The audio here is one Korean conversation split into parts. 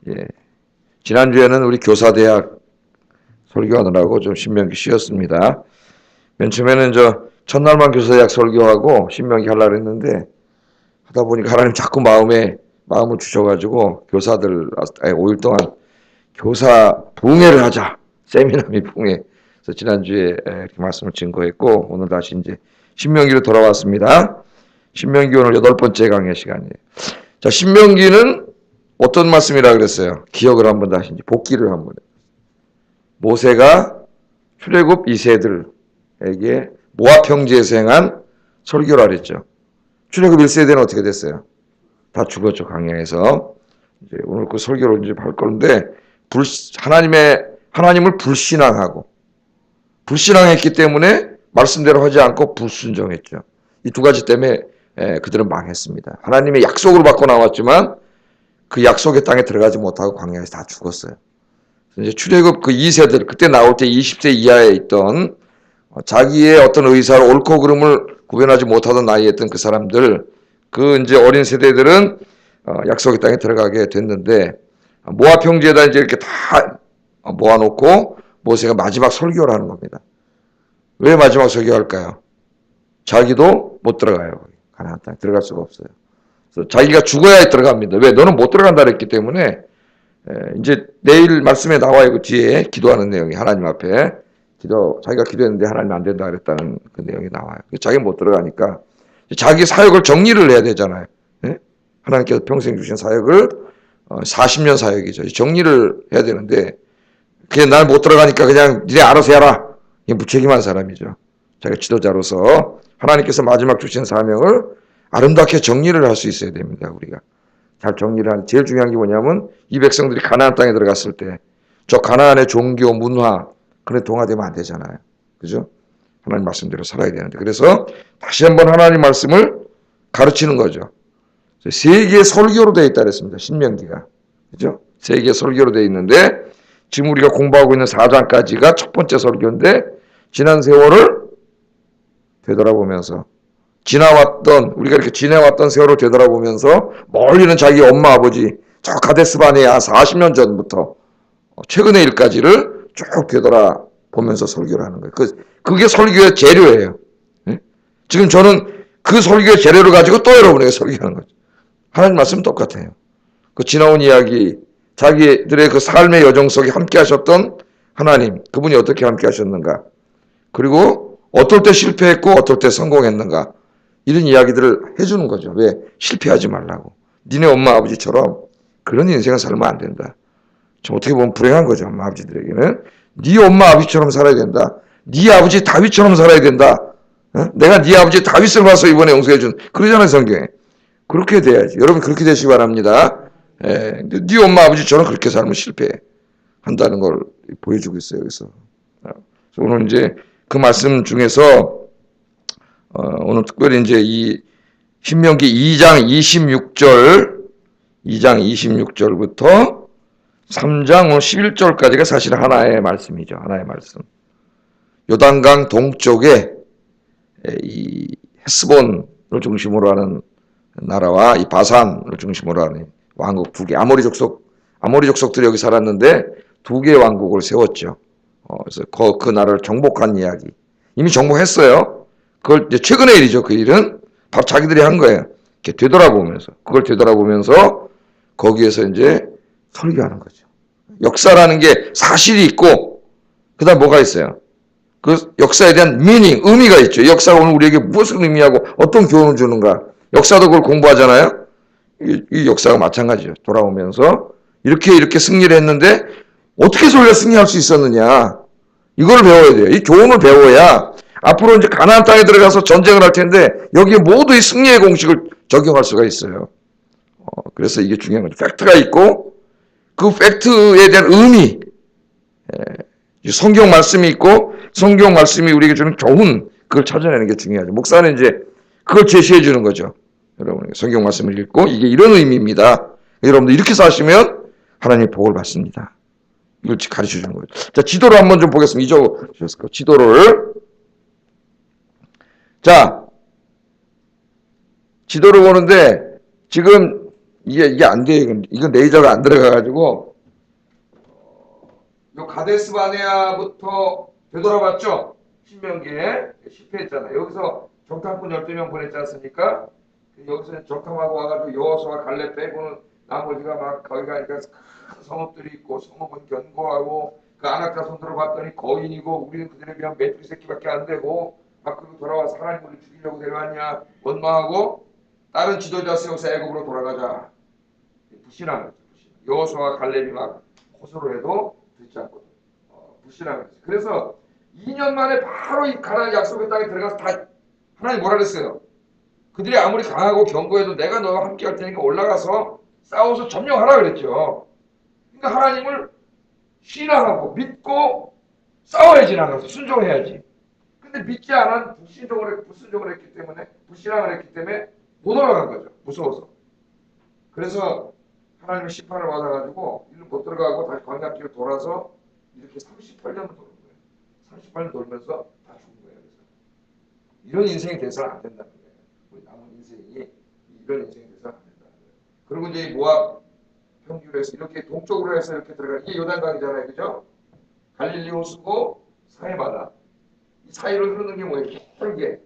예. 지난주에는 우리 교사대학 설교하느라고 좀 신명기 쉬었습니다. 맨 처음에는 첫날만 교사대학 설교하고 신명기 하려고 했는데 하다 보니까 하나님 자꾸 마음을 주셔가지고 교사들 5일 동안 교사 부흥회를 하자. 세미나 및 부흥회. 그래서 지난주에 이렇게 말씀을 증거했고 오늘 다시 이제 신명기로 돌아왔습니다. 신명기 오늘 8번째 강의 시간이에요. 자, 신명기는 어떤 말씀이라 그랬어요? 기억을 한번 다시 이제 복기를 한번. 모세가 출애굽 2세들에게 모압 형제에서 행한 설교라 그랬죠. 출애굽 1세대는 어떻게 됐어요? 다 죽었죠, 광야에서. 이제 오늘 그 설교를 이제 할 건데 하나님을 불신앙했기 때문에 말씀대로 하지 않고 불순종했죠. 이 두 가지 때문에 그들은 망했습니다. 하나님의 약속을 받고 나왔지만 그 약속의 땅에 들어가지 못하고 광야에서 다 죽었어요. 이제 출애굽 그 2세들 그때 나올 때 20세 이하에 있던 자기의 어떤 의사로 옳고 그름을 구별하지 못하던 나이에 있던 그 사람들, 그 이제 어린 세대들은 약속의 땅에 들어가게 됐는데 모압 형제에다 이제 이렇게 다 모아놓고 모세가 마지막 설교를 하는 겁니다. 왜 마지막 설교할까요? 자기도 못 들어가요. 가나안 땅에 들어갈 수가 없어요. 그래서 자기가 죽어야 들어갑니다. 왜? 너는 못 들어간다 그랬기 때문에 이제 내일 말씀에 나와요. 그 뒤에 기도하는 내용이 하나님 앞에 자기가 기도했는데 하나님 안 된다 그랬다는 그 내용이 나와요. 자기가 못 들어가니까 자기 사역을 정리를 해야 되잖아요. 네? 하나님께서 평생 주신 사역을 40년 사역이죠. 정리를 해야 되는데 그냥 날 못 들어가니까 그냥 니네 알아서 해라. 이게 무책임한 사람이죠. 자기가 지도자로서 하나님께서 마지막 주신 사명을 아름답게 정리를 할 수 있어야 됩니다. 우리가 잘 정리를 하는 제일 중요한 게 뭐냐면 이 백성들이 가나안 땅에 들어갔을 때 저 가나안의 종교 문화 그래 동화되면 안 되잖아요. 그죠? 하나님 말씀대로 살아야 되는데 그래서 다시 한번 하나님 말씀을 가르치는 거죠. 세계의 설교로 되어 있다 그랬습니다. 신명기가. 그죠? 세계의 설교로 되어 있는데 지금 우리가 공부하고 있는 4장까지가 첫 번째 설교인데 지난 세월을 되돌아보면서 우리가 이렇게 지내왔던 세월을 되돌아보면서 멀리는 자기 엄마 아버지 저 가데스바네아 40년 전부터 최근의 일까지를 쭉 되돌아보면서 설교를 하는 거예요. 그게 설교의 재료예요. 지금 저는 그 설교의 재료를 가지고 또 여러분에게 설교하는 거죠. 하나님 말씀은 똑같아요. 그 지나온 이야기 자기들의 그 삶의 여정 속에 함께 하셨던 하나님 그분이 어떻게 함께 하셨는가 그리고 어떨 때 실패했고 어떨 때 성공했는가 이런 이야기들을 해주는 거죠. 왜? 실패하지 말라고. 니네 엄마 아버지처럼 그런 인생을 살면 안 된다. 좀 어떻게 보면 불행한 거죠. 엄마 아버지들에게는. 네 엄마 아버지처럼 살아야 된다. 네 아버지 다윗처럼 살아야 된다. 내가 네 아버지 다윗을 봐서 이번에 용서해 준 그러잖아요. 성경에. 그렇게 돼야지. 여러분 그렇게 되시기 바랍니다. 네 엄마 아버지처럼 그렇게 살면 실패한다는 걸 보여주고 있어요. 그래서 오늘 이제 그 말씀 중에서 오늘 특별히 이제 이 신명기 2장 26절부터 3장 11절까지가 사실 하나의 말씀이죠. 하나의 말씀. 요단강 동쪽에 이 헤스본을 중심으로 하는 나라와 이 바산을 중심으로 하는 왕국 두 개, 아모리 족속들이 여기 살았는데 두 개의 왕국을 세웠죠. 그래서 그 나라를 정복한 이야기. 이미 정복했어요. 그걸 이제 최근의 일이죠. 그 일은 바로 자기들이 한 거예요. 이렇게 그걸 되돌아보면서 거기에서 이제 설교하는 거죠. 역사라는 게 사실이 있고 그다음 뭐가 있어요? 그 역사에 대한 의미가 있죠. 이 역사가 오늘 우리에게 무엇을 의미하고 어떤 교훈을 주는가. 역사도 그걸 공부하잖아요. 이 역사가 마찬가지죠. 돌아오면서 이렇게 승리를 했는데 어떻게 우리가 승리할 수 있었느냐. 이걸 배워야 돼요. 이 교훈을 배워야 앞으로 이제 가나안 땅에 들어가서 전쟁을 할 텐데 여기에 모두 이 승리의 공식을 적용할 수가 있어요. 그래서 이게 중요한 거죠. 팩트가 있고 그 팩트에 대한 의미, 성경 말씀이 있고 성경 말씀이 우리에게 주는 교훈 그걸 찾아내는 게 중요하죠. 목사는 이제 그걸 제시해 주는 거죠. 여러분 성경 말씀을 읽고 이게 이런 의미입니다. 여러분들 이렇게 사시면 하나님 복을 받습니다. 이걸 가르쳐 주는 거예요. 자, 지도를 한번 좀 보겠습니다. 지도를. 자, 지도를 보는데 지금 이게 안 돼. 이건 레이저가 안 들어가가지고 요 가데스 바네아부터 되돌아봤죠? 신명기에 실패했잖아요. 여기서 정탐꾼 12명 보냈지 않습니까? 여기서 정탐하고 와가지고 여호수아 갈렙 빼고는 나머지가 막 거기 가니까 큰 성읍들이 있고 성읍은 견고하고 그 안악 자손들을 봤더니 거인이고 우리는 그들에 비하면 메뚜기 새끼밖에 안 되고 막 그리고 돌아와서 하나님 우리 죽이려고 내려왔냐 원망하고 다른 지도자 세워서 애굽으로 돌아가자. 불신앙을 했죠. 여호수아 갈렙이 막 호소를 해도 듣지 않거든. 불신앙을 했어요. 그래서 2년 만에 바로 이 가나안 약속의 땅에 들어가서 다 하나님 뭐라 그랬어요? 그들이 아무리 강하고 견고해도 내가 너와 함께 할 테니까 올라가서 싸워서 점령하라 그랬죠. 그러니까 하나님을 신앙하고 믿고 싸워야지 나가서 순종해야지. 근데 믿지 않은 불순종을 했기 때문에 불신앙을 했기 때문에 못 올라간 거죠. 무서워서. 그래서 하나님의 심판을 받아가지고 일로 못 들어가고 다시 광야길로 돌아서 이렇게 38년을 도는 거예요. 38년 돌면서 다 죽은 거예요. 그래서 이런 인생이 돼서는 안 된다는 거예요. 우리 남은 인생이 이런 인생이 돼서는 안 된다는 거예요. 그리고 이제 모압 평지로 해서 이렇게 동쪽으로 해서 이렇게 들어가 이게 요단강이잖아요, 그죠? 갈릴리 호수고 사해바다. 이 사이로 흐르는 게 뭐예요? 길게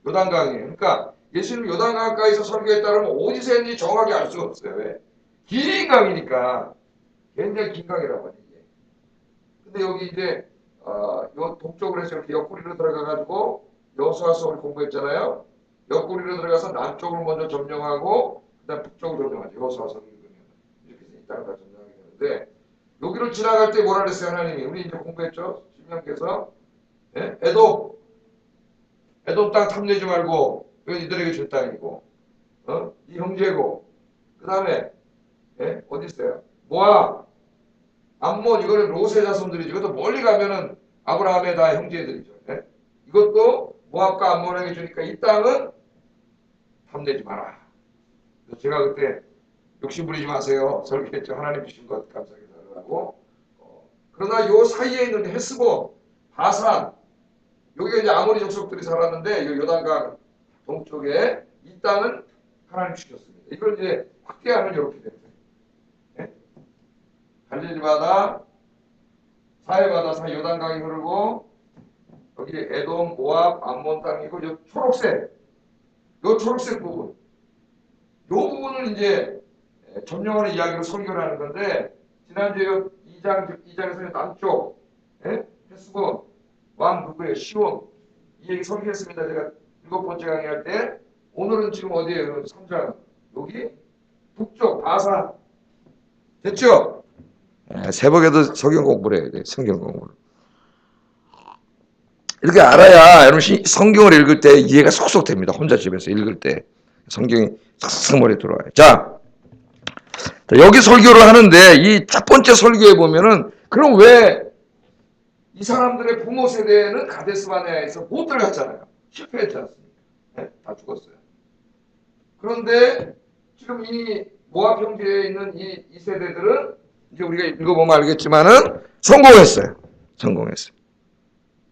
요단강이에요. 그러니까 예수님 요단강가에서 설교했다면 어디서 했는지 정확하게 알 수가 없어요. 왜? 긴 강이니까 굉장히 긴 강이라고 하죠. 근데 여기 이제 요 동쪽으로 해서 이렇게 옆구리로 들어가가지고 여호수아서 우리 공부했잖아요. 옆구리로 들어가서 남쪽을 먼저 점령하고 그다음 북쪽으로 점령하죠. 여호수아서 읽으면 이렇게 해서 이 땅을 다 점령하게 되는데 여기를 지나갈 때 뭐라 그랬어요 하나님이? 우리 이제 공부했죠. 신명께서 에돔 땅 탐내지 말고 이건 이들에게 줄 땅이고 이 형제고 그 다음에 어디 있어요? 모압 암몬 이거는 롯의 자손들이죠. 이것도 멀리 가면은 아브라함의 다 형제들이죠. 이것도 모압과 암몬에게 주니까 이 땅은 탐내지 마라. 제가 그때 욕심 부리지 마세요. 설교했죠. 하나님 주신 것 감사하게 달라고. 그러나 요 사이에 있는 헤스본, 바산 여기가 이제 아모리 족속들이 살았는데 요 요단강 동쪽에 이 땅은 하나님 주셨습니다. 이걸 이제 확대하면 이렇게 됩니다. 갈릴리 바다, 사해 바다, 요단강이 흐르고 여기 에돔, 모압, 암몬 땅이고 요 초록색 부분, 요 부분을 이제 점령하는 이야기로 설교를 하는 건데 지난주에 2장에서 남쪽 헤스본 왕 누구예요? 시온 이 얘기 설교했습니다. 제가 7번째 강의할 때 오늘은 지금 어디에요? 3장 여기 북쪽 바산 됐죠? 새벽에도 성경 공부를 해야 돼. 성경 공부를. 이렇게 알아야 여러분 성경을 읽을 때 이해가 속속 됩니다. 혼자 집에서 읽을 때 성경이 싹싹 머리에 들어와요. 자, 여기 설교를 하는데 이 첫 번째 설교에 보면은 그럼 왜 이 사람들의 부모 세대는 가데스 바네아에서 못 들어갔잖아요. 실패했지 않습니까? 다 죽었어요. 그런데 지금 이 모압 형제에 있는 이 세대들은 이제 우리가 읽어보면 알겠지만은 성공했어요.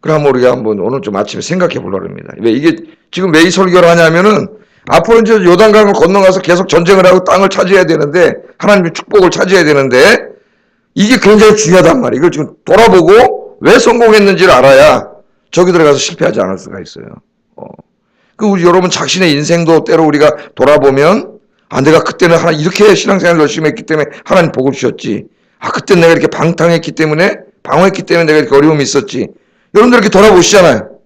그럼 우리가 한번 오늘 좀 아침에 생각해 보려고 합니다. 왜 이 설교를 하냐면은 앞으로 이제 요단강을 건너가서 계속 전쟁을 하고 땅을 차지해야 되는데 하나님의 축복을 차지해야 되는데 이게 굉장히 중요하단 말이에요. 이걸 지금 돌아보고 왜 성공했는지를 알아야 저기 들어가서 실패하지 않을 수가 있어요. 우리 여러분 자신의 인생도 때로 우리가 돌아보면 내가 그때는 이렇게 신앙생활을 열심히 했기 때문에 하나님 복을 주셨지. 그때 내가 이렇게 방탕했기 때문에 방어했기 때문에 내가 이렇게 어려움이 있었지. 여러분들 이렇게 돌아보시잖아요.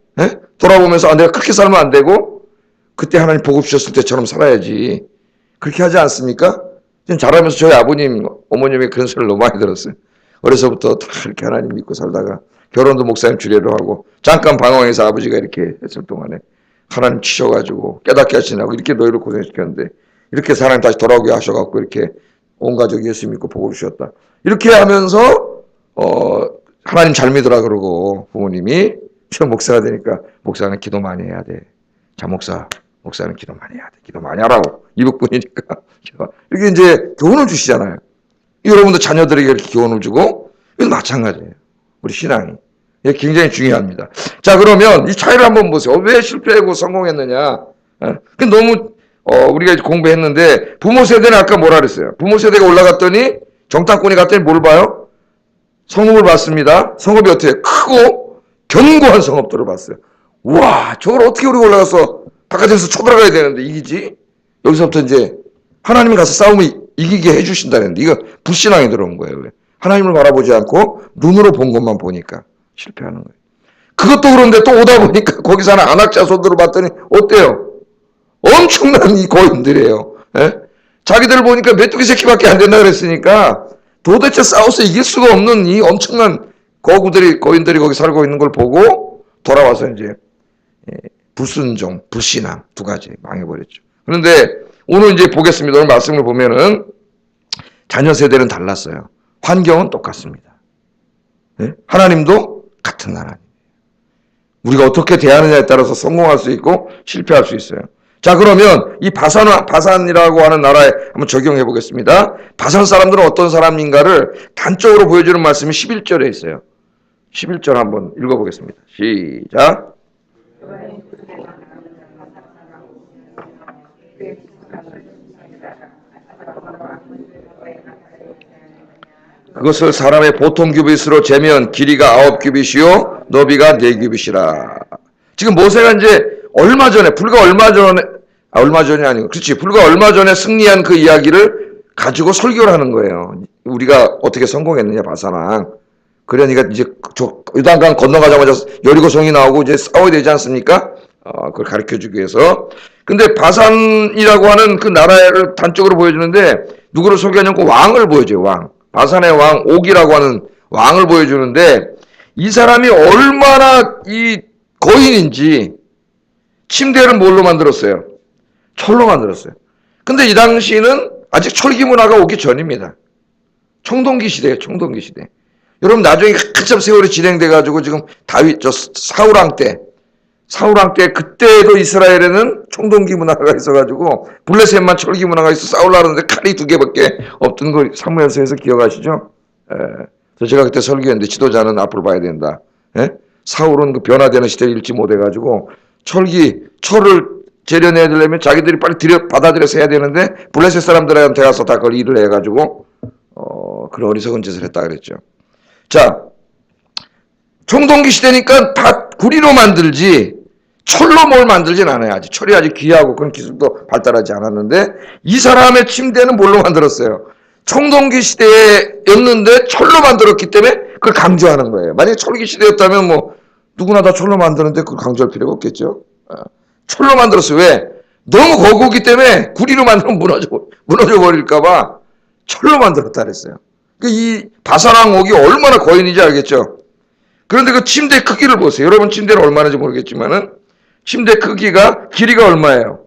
돌아보면서 내가 그렇게 살면 안 되고 그때 하나님 복을 주셨을 때처럼 살아야지. 그렇게 하지 않습니까? 자라면서 저희 아버님, 어머님의 그런 소리를 너무 많이 들었어요. 어려서부터 다 이렇게 하나님 믿고 살다가 결혼도 목사님 주례로 하고 잠깐 방황해서 아버지가 이렇게 했을 동안에 하나님 치셔가지고 깨닫게 하시냐고 이렇게 너희를 고생시켰는데 이렇게 하나님 다시 돌아오게 하셔갖고 이렇게 온 가족이 예수 믿고 복을 주셨다. 이렇게 하면서 하나님 잘 믿으라 그러고 부모님이 저 목사가 되니까 목사는 기도 많이 해야 돼. 자 목사는 기도 많이 해야 돼. 기도 많이 하라고. 이북분이니까. 이렇게 이제 교훈을 주시잖아요. 여러분도 자녀들에게 이렇게 교훈을 주고 이건 마찬가지예요. 우리 신앙이. 이게 굉장히 중요합니다. 자 그러면 이 차이를 한번 보세요. 왜 실패하고 성공했느냐. 너무 우리가 이제 공부했는데, 부모 세대는 아까 뭐라 그랬어요? 부모 세대가 올라갔더니, 정탐꾼이 갔더니 뭘 봐요? 성읍을 봤습니다. 성읍이 어떻게 크고 견고한 성읍들을 봤어요. 우와, 저걸 어떻게 우리가 올라가서 바깥에서 쳐들어가야 되는데 이기지? 여기서부터 이제 하나님이 가서 싸움을 이기게 해주신다는데, 이거 불신앙이 들어온 거예요. 왜? 하나님을 바라보지 않고 눈으로 본 것만 보니까 실패하는 거예요. 그것도 그런데 또 오다 보니까 거기 사는 안악 자손들을 봤더니 어때요? 엄청난 이 거인들이에요. 예? 자기들 보니까 메뚜기 새끼밖에 안 된다 그랬으니까 도대체 싸워서 이길 수가 없는 이 엄청난 거인들이 거기 살고 있는 걸 보고 돌아와서 이제 불순종, 불신앙 두 가지 망해버렸죠. 그런데 오늘 이제 보겠습니다. 오늘 말씀을 보면은 자녀 세대는 달랐어요. 환경은 똑같습니다. 네? 하나님도 같은 하나님. 우리가 어떻게 대하느냐에 따라서 성공할 수 있고 실패할 수 있어요. 자, 그러면 이 바산이라고 하는 나라에 한번 적용해 보겠습니다. 바산 사람들은 어떤 사람인가를 단적으로 보여주는 말씀이 11절에 있어요. 11절 한번 읽어보겠습니다. 시작. 그것을 사람의 보통 규빗으로 재면 길이가 9규빗이요 너비가 4규빗이라. 지금 모세가 이제 얼마 전에 불과 얼마 전이 아니고 그렇지 불과 얼마 전에 승리한 그 이야기를 가지고 설교를 하는 거예요. 우리가 어떻게 성공했느냐 바산왕. 그러니까 이제 요단강 건너가자마자 여리고성이 나오고 이제 싸워야 되지 않습니까? 그걸 가르쳐주기 위해서. 근데 바산이라고 하는 그 나라를 단적으로 보여주는데 누구를 소개하냐면 왕을 보여줘요. 왕. 바산의 왕 옥이라고 하는 왕을 보여주는데 이 사람이 얼마나 이 거인인지 침대를 뭘로 만들었어요? 철로 만들었어요. 근데 이 당시는 아직 철기 문화가 오기 전입니다. 청동기 시대예요. 청동기 시대. 여러분 나중에 한참 세월이 진행돼가지고 지금 사울왕 때 그때도 이스라엘에는 청동기 문화가 있어가지고 블레셋만 철기 문화가 있어 싸우려고 하는데 칼이 2개밖에 없던 걸 사무엘서에서 기억하시죠? 제가 그때 설교했는데 지도자는 앞으로 봐야 된다. 사울은 그 변화되는 시대를 읽지 못해가지고 철을 재련해야 되려면 자기들이 빨리 받아들여서 해야 되는데 블레셋 사람들한테 가서 다 그걸 일을 해가지고 그런 어리석은 짓을 했다 그랬죠. 자, 청동기 시대니까 다 구리로 만들지 철로 뭘 만들진 않아요. 아직 철이 아직 귀하고 그런 기술도 발달하지 않았는데 이 사람의 침대는 뭘로 만들었어요? 청동기 시대였는데 철로 만들었기 때문에 그걸 강조하는 거예요. 만약에 철기 시대였다면 뭐 누구나 다 철로 만드는데 그걸 강조할 필요가 없겠죠. 철로 만들었어요. 왜? 너무 거구기 때문에 구리로 만들면 무너져 버릴까봐 철로 만들었다 그랬어요. 이 바산왕 옥이 얼마나 거인인지 알겠죠? 그런데 그 침대 크기를 보세요. 여러분 침대는 얼마나인지 모르겠지만은 침대 크기가 길이가 얼마예요?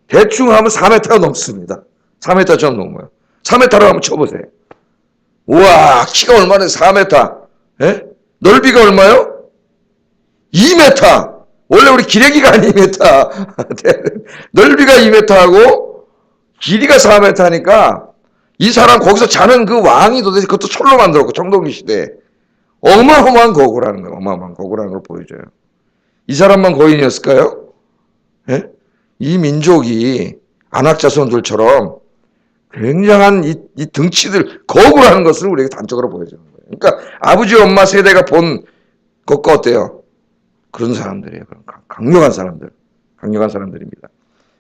대충 하면 4m가 넘습니다. 4m 좀 넘어요. 4m로 한번 쳐보세요. 우와, 키가 얼마나 4m. 예? 넓이가 얼마요? 2m. 원래 우리 기레기가 한 2m. 넓이가 2m하고 길이가 4m니까 이 사람 거기서 자는 그 왕이 도대체 그것도 철로 만들었고 청동기 시대에 어마어마한 거구라는 거예요. 어마어마한 거구라는 걸 보여줘요. 이 사람만 거인이었을까요? 예? 이 민족이 안악자손들처럼 굉장한 이 등치들 거구라는 것을 우리에게 단적으로 보여주는 거예요. 그러니까 아버지 엄마 세대가 본 것과 어때요? 그런 사람들이에요. 강력한 사람들입니다.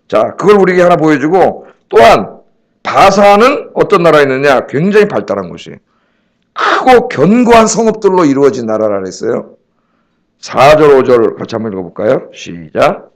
자, 그걸 우리에게 하나 보여주고 또한 바산은 어떤 나라에 있느냐? 굉장히 발달한 곳이에요. 크고 견고한 성읍들로 이루어진 나라라 그랬어요. 4절, 5절 같이 한번 읽어볼까요? 시작.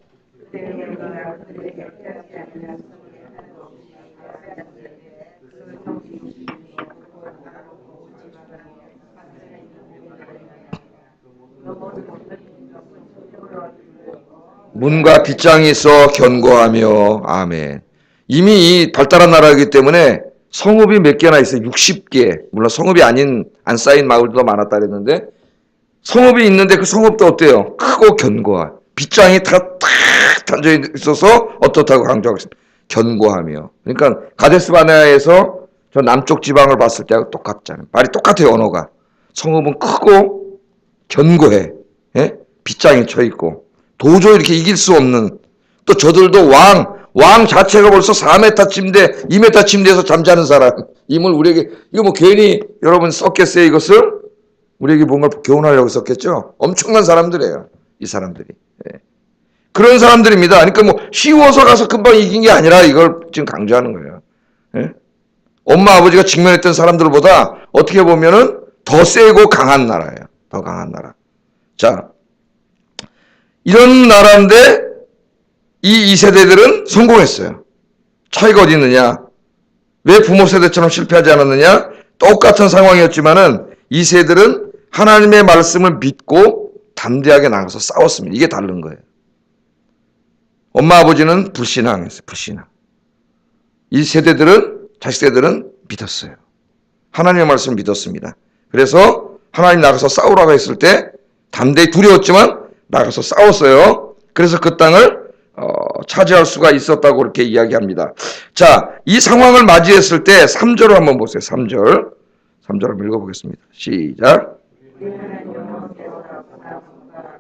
문과 빗장이 있어 견고하며 아멘. 이미 이 발달한 나라이기 때문에 성읍이 몇 개나 있어요. 60개. 물론 성읍이 안 쌓인 마을도 많았다 그랬는데 성읍이 있는데 그 성읍도 어때요? 크고 견고한. 빗장이 탁 단져 있어서 어떻다고 강조하고 있습니다. 견고하며. 그러니까 가데스바네아에서 저 남쪽 지방을 봤을 때하고 똑같잖아요. 말이 똑같아요. 언어가. 성읍은 크고 견고해. 예? 빗장이 쳐 있고 도저히 이렇게 이길 수 없는 또 저들도 왕 자체가 벌써 4m 침대, 2m 침대에서 잠자는 사람. 임을 우리에게, 이거 뭐 괜히 여러분 썼겠어요, 이것을? 우리에게 뭔가 교훈하려고 썼겠죠? 엄청난 사람들이에요, 이 사람들이. 예. 그런 사람들입니다. 그러니까 뭐 쉬워서 가서 금방 이긴 게 아니라 이걸 지금 강조하는 거예요. 예? 엄마 아버지가 직면했던 사람들보다 어떻게 보면은 더 세고 강한 나라예요. 더 강한 나라. 자, 이런 나라인데 이 2세대들은 성공했어요. 차이가 어디 있느냐? 왜 부모 세대처럼 실패하지 않았느냐? 똑같은 상황이었지만은 2세들은 하나님의 말씀을 믿고 담대하게 나가서 싸웠습니다. 이게 다른 거예요. 엄마 아버지는 불신앙했어요. 불신앙. 이 세대들은, 자식 세대들은 믿었어요. 하나님의 말씀을 믿었습니다. 그래서 하나님 나가서 싸우라고 했을 때 담대히 두려웠지만 나가서 싸웠어요. 그래서 그 땅을 차지할 수가 있었다고 그렇게 이야기합니다. 자, 이 상황을 맞이했을 때 3절을 한번 보세요. 3절. 3절 한번 읽어보겠습니다. 시작.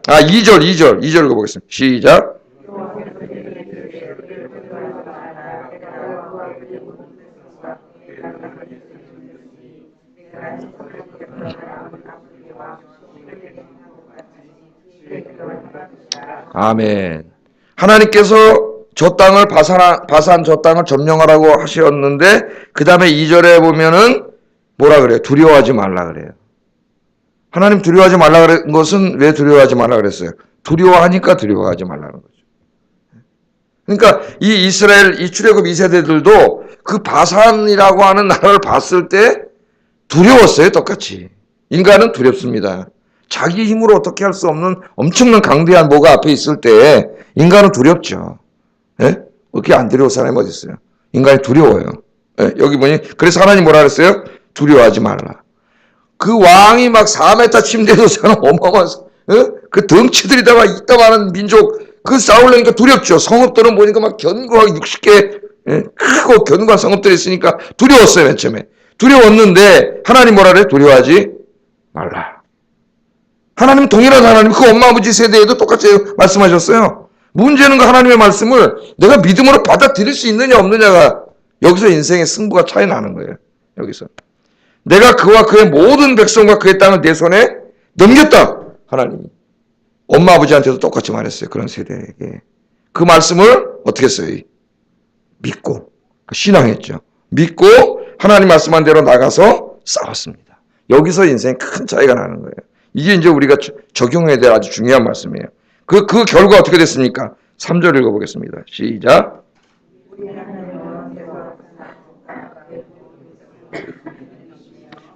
2절 읽어보겠습니다. 시작. 아멘. 하나님께서 저 땅을 바산 저 땅을 점령하라고 하셨는데 그 다음에 2절에 보면은 뭐라 그래요? 두려워하지 말라 그래요. 하나님 두려워하지 말라 그런 것은 왜 두려워하지 말라 그랬어요? 두려워하니까 두려워하지 말라는 거죠. 그러니까 이 이스라엘 이 출애굽 2세대들도 그 바산이라고 하는 나라를 봤을 때 두려웠어요. 똑같이. 인간은 두렵습니다. 자기 힘으로 어떻게 할 수 없는 엄청난 강대한 뭐가 앞에 있을 때 인간은 두렵죠. 예? 어떻게 안 두려울 사람이 어디 있어요? 인간이 두려워요. 예? 여기 보니 그래서 하나님 뭐라 그랬어요? 두려워하지 말라. 그 왕이 막 4m 침대에서 사는 어마어마한 그 덩치들이다가 이따만한 민족 그 싸우려니까 두렵죠. 성읍들은 보니까 막 견고하게 60개 크고 견고한 성읍들이 있으니까 두려웠어요. 맨 처음에. 두려웠는데 하나님 뭐라 그래? 두려워하지 말라. 하나님 동일한 하나님 그 엄마 아버지 세대에도 똑같이 말씀하셨어요. 문제는 그 하나님의 말씀을 내가 믿음으로 받아들일 수 있느냐 없느냐가 여기서 인생의 승부가 차이 나는 거예요. 여기서. 내가 그와 그의 모든 백성과 그의 땅을 내 손에 넘겼다. 하나님이. 엄마 아버지한테도 똑같이 말했어요. 그런 세대에게. 그 말씀을 어떻게 했어요? 믿고 신앙했죠. 믿고 하나님 말씀한 대로 나가서 싸웠습니다. 여기서 인생에 큰 차이가 나는 거예요. 이게 이제 우리가 적용해야 될 아주 중요한 말씀이에요. 그 결과 어떻게 됐습니까? 3절 읽어보겠습니다. 시작.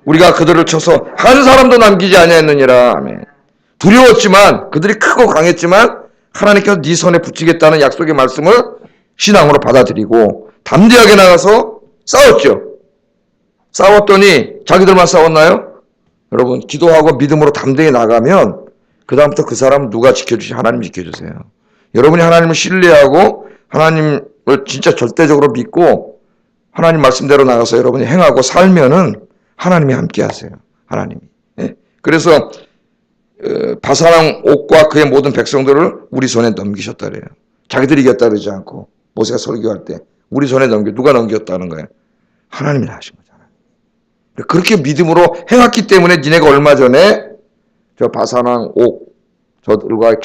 우리가 그들을 쳐서 한 사람도 남기지 아니하였느니라. 아멘. 두려웠지만 그들이 크고 강했지만 하나님께서 네 손에 붙이겠다는 약속의 말씀을 신앙으로 받아들이고 담대하게 나가서 싸웠죠. 싸웠더니 자기들만 싸웠나요? 여러분 기도하고 믿음으로 담대히 나가면 그 다음부터 그 사람은 누가 지켜주시? 하나님 지켜주세요. 여러분이 하나님을 신뢰하고 하나님을 진짜 절대적으로 믿고 하나님 말씀대로 나가서 여러분이 행하고 살면은 하나님이 함께 하세요. 하나님이. 예? 그래서 바사랑 옥과 그의 모든 백성들을 우리 손에 넘기셨다 그래요. 자기들이 이겼다 그러지 않고 모세가 설교할 때 우리 손에 누가 넘겼다는 거예요? 하나님이 하신 거잖아요. 그렇게 믿음으로 해왔기 때문에 니네가 얼마 전에 저 바사랑 옥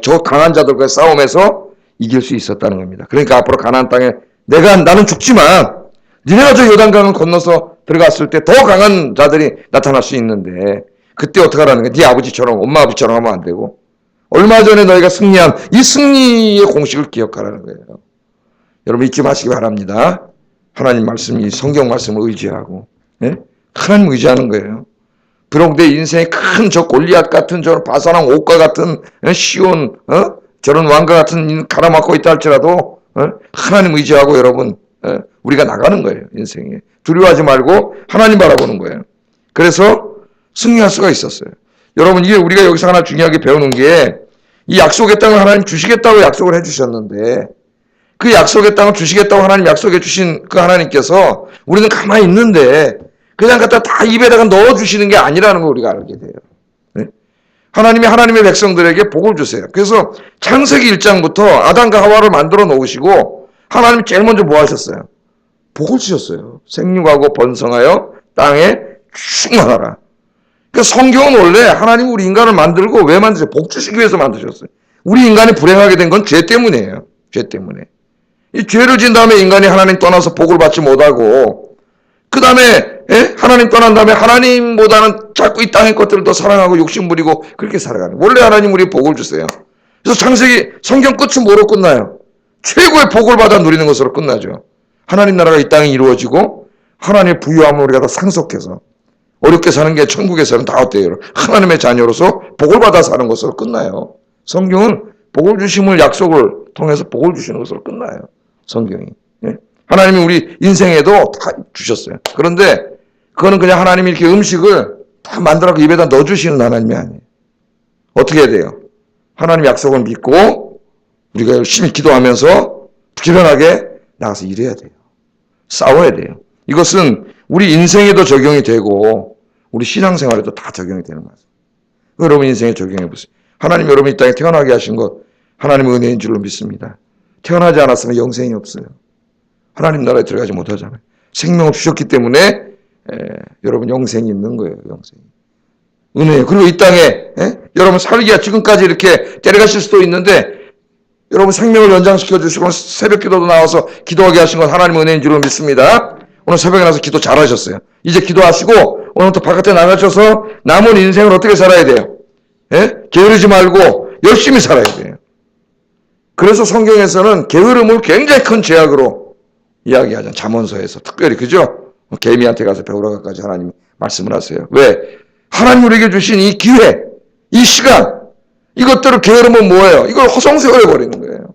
저 강한 자들과의 싸움에서 이길 수 있었다는 겁니다. 그러니까 앞으로 가나안 땅에 나는 죽지만 니네가 저 요단강을 건너서 들어갔을 때 더 강한 자들이 나타날 수 있는데 그때 어떻게 하라는 거야? 네 아버지처럼 엄마 아버지처럼 하면 안 되고 얼마 전에 너희가 승리한 이 승리의 공식을 기억하라는 거예요. 여러분 잊지 마시기 바랍니다. 하나님 말씀이 성경 말씀을 의지하고 하나님 의지하는 거예요. 비록 내 인생에 큰 저 골리앗 같은 저 바사랑 옥과 같은 시온 저런 왕과 같은 가라막고 있다 할지라도 하나님 의지하고 여러분 우리가 나가는 거예요. 인생에. 두려워하지 말고 하나님 바라보는 거예요. 그래서 승리할 수가 있었어요. 여러분 이게 우리가 여기서 하나 중요하게 배우는 게 이 약속의 땅을 하나님 주시겠다고 약속을 해주셨는데 그 약속의 땅을 주시겠다고 하나님 약속해 주신 그 하나님께서 우리는 가만히 있는데 그냥 갖다 다 입에다가 넣어주시는 게 아니라는 걸 우리가 알게 돼요. 네? 하나님이 하나님의 백성들에게 복을 주세요. 그래서 창세기 1장부터 아담과 하와를 만들어 놓으시고 하나님 제일 먼저 뭐 하셨어요? 복을 주셨어요. 생육하고 번성하여 땅에 충만하라. 그러니까 성경은 원래 하나님 우리 인간을 만들고 왜 만드셨어요? 복 주시기 위해서 만드셨어요. 우리 인간이 불행하게 된 건 죄 때문이에요. 죄 때문에. 이 죄를 진 다음에 인간이 하나님 떠나서 복을 받지 못하고, 그 다음에 하나님 떠난 다음에 하나님보다는 자꾸 이 땅의 것들을 더 사랑하고 욕심 부리고 그렇게 살아가는. 원래 하나님 우리 복을 주세요. 그래서 창세기 성경 끝은 뭐로 끝나요? 최고의 복을 받아 누리는 것으로 끝나죠. 하나님 나라가 이 땅에 이루어지고 하나님의 부유함을 우리가 더 상속해서 어렵게 사는 게 천국에서는 다 어때요? 하나님의 자녀로서 복을 받아 사는 것으로 끝나요. 성경은 복을 주심을 약속을 통해서 복을 주시는 것으로 끝나요. 성경이. 하나님이 우리 인생에도 다 주셨어요. 그런데 그거는 그냥 하나님이 이렇게 음식을 다 만들어서 입에다 넣어주시는 하나님이 아니에요. 어떻게 해야 돼요? 하나님 약속을 믿고 우리가 열심히 기도하면서 부지런하게 나가서 일해야 돼요. 싸워야 돼요. 이것은 우리 인생에도 적용이 되고 우리 신앙생활에도 다 적용이 되는 거예요. 여러분 인생에 적용해 보세요. 하나님 여러분 이 땅에 태어나게 하신 것 하나님의 은혜인 줄로 믿습니다. 태어나지 않았으면 영생이 없어요. 하나님 나라에 들어가지 못하잖아요. 생명을 주셨기 때문에 여러분 영생이 있는 거예요. 영생이. 은혜예요. 그리고 이 땅에 여러분 살기가 지금까지 이렇게 데려가실 수도 있는데 여러분 생명을 연장시켜 주시고 새벽 기도도 나와서 기도하게 하신 건 하나님의 은혜인 줄로 믿습니다. 오늘 새벽에 나와서 기도 잘하셨어요. 이제 기도하시고 오늘부터 바깥에 나가셔서 남은 인생을 어떻게 살아야 돼요? 게으르지 말고 열심히 살아야 돼요. 그래서 성경에서는 게으름을 굉장히 큰 죄악으로 이야기하잖아요. 잠언서에서 특별히 그죠? 개미한테 가서 배우라고까지 하나님이 말씀을 하세요. 왜? 하나님 우리에게 주신 이 기회, 이 시간, 이것들을 게으르면 뭐예요? 이걸 허송세월해버리는 거예요.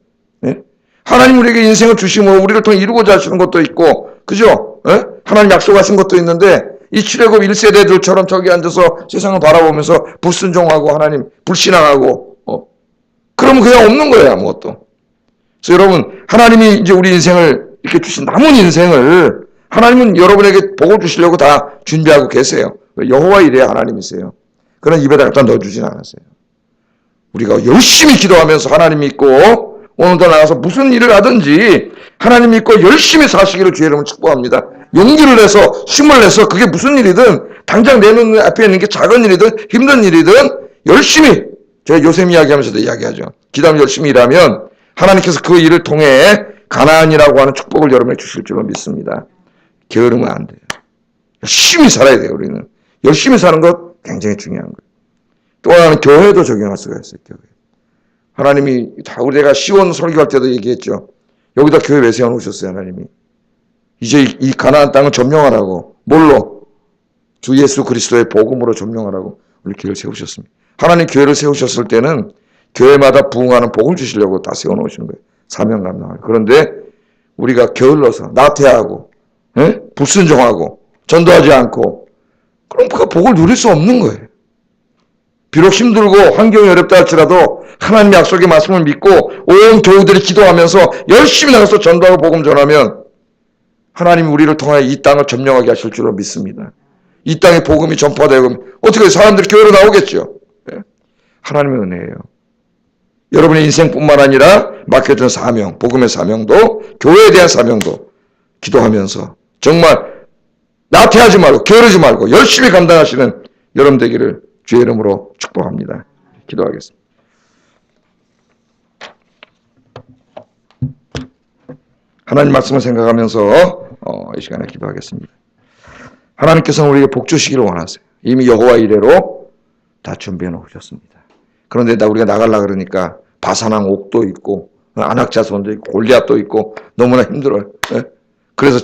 하나님 우리에게 인생을 주심으로 우리를 통해 이루고자 하시는 것도 있고, 그죠? 하나님 약속하신 것도 있는데, 이 출애굽 1세대들처럼 저기 앉아서 세상을 바라보면서 불순종하고 하나님 불신앙하고, 그러면 그냥 없는 거예요, 아무것도. 그래서 여러분, 하나님이 이제 우리 인생을 이렇게 주신 남은 인생을 하나님은 여러분에게 복을 주시려고 다 준비하고 계세요. 여호와 이레 하나님이세요. 그런 입에다 갖다 넣어주진 않았어요. 우리가 열심히 기도하면서 하나님 믿고 오늘도 나가서 무슨 일을 하든지 하나님 믿고 열심히 사시기를 주의 이름으로 축복합니다. 용기를 내서 힘을 내서 그게 무슨 일이든 당장 내 눈 앞에 있는 게 작은 일이든 힘든 일이든 열심히 제가 요셉 이야기하면서도 이야기하죠. 기도하면 열심히 일하면 하나님께서 그 일을 통해 가나안이라고 하는 축복을 여러분에게 주실 줄로 믿습니다. 게으르면 안 돼요. 열심히 살아야 돼요. 우리는. 열심히 사는 것 굉장히 중요한 거예요. 또 하나는 교회도 적용할 수가 있어요. 교회. 하나님이 다 우리 내가 시온 설교할 때도 얘기했죠. 여기다 교회 왜 세워놓으셨어요. 하나님이. 이제 이 가나안 땅을 점령하라고. 뭘로? 주 예수 그리스도의 복음으로 점령하라고 우리 교회를 세우셨습니다. 하나님 교회를 세우셨을 때는 교회마다 부흥하는 복을 주시려고 다 세워놓으신 거예요. 사명 감당하고. 그런데 우리가 게을러서 나태하고 불순종하고 전도하지 않고 그럼 그 복을 누릴 수 없는 거예요. 비록 힘들고 환경이 어렵다 할지라도 하나님의 약속의 말씀을 믿고 온 교우들이 기도하면서 열심히 나가서 전도하고 복음 전하면 하나님이 우리를 통하여 이 땅을 점령하게 하실 줄로 믿습니다. 이 땅에 복음이 전파되고 어떻게 사람들이 교회로 나오겠죠. 하나님의 은혜예요. 여러분의 인생뿐만 아니라 맡겨진 사명, 복음의 사명도 교회에 대한 사명도 기도하면서 정말 나태하지 말고 게으르지 말고 열심히 감당하시는 여러분 되기를 주의 이름으로 축복합니다. 기도하겠습니다. 하나님 말씀을 생각하면서 이 시간에 기도하겠습니다. 하나님께서는 우리에게 복 주시기를 원하세요. 이미 여호와 이레로 다 준비해 놓으셨습니다. 그런데 우리가 나가려고 그러니까 바산왕 옥도 있고 안악자손도 있고 골리앗도 있고 너무나 힘들어요. 그래서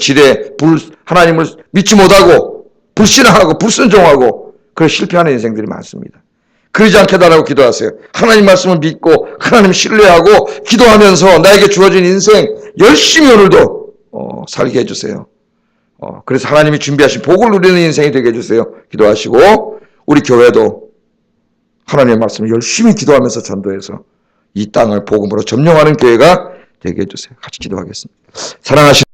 하나님을 믿지 못하고 불신앙하고 불순종하고 그래서 실패하는 인생들이 많습니다. 그러지 않게 달라고 기도하세요. 하나님 말씀을 믿고 하나님 신뢰하고 기도하면서 나에게 주어진 인생 열심히 오늘도 살게 해주세요. 그래서 하나님이 준비하신 복을 누리는 인생이 되게 해주세요. 기도하시고 우리 교회도 하나님의 말씀을 열심히 기도하면서 전도해서 이 땅을 복음으로 점령하는 교회가 되게 해주세요. 같이 기도하겠습니다. 사랑하시는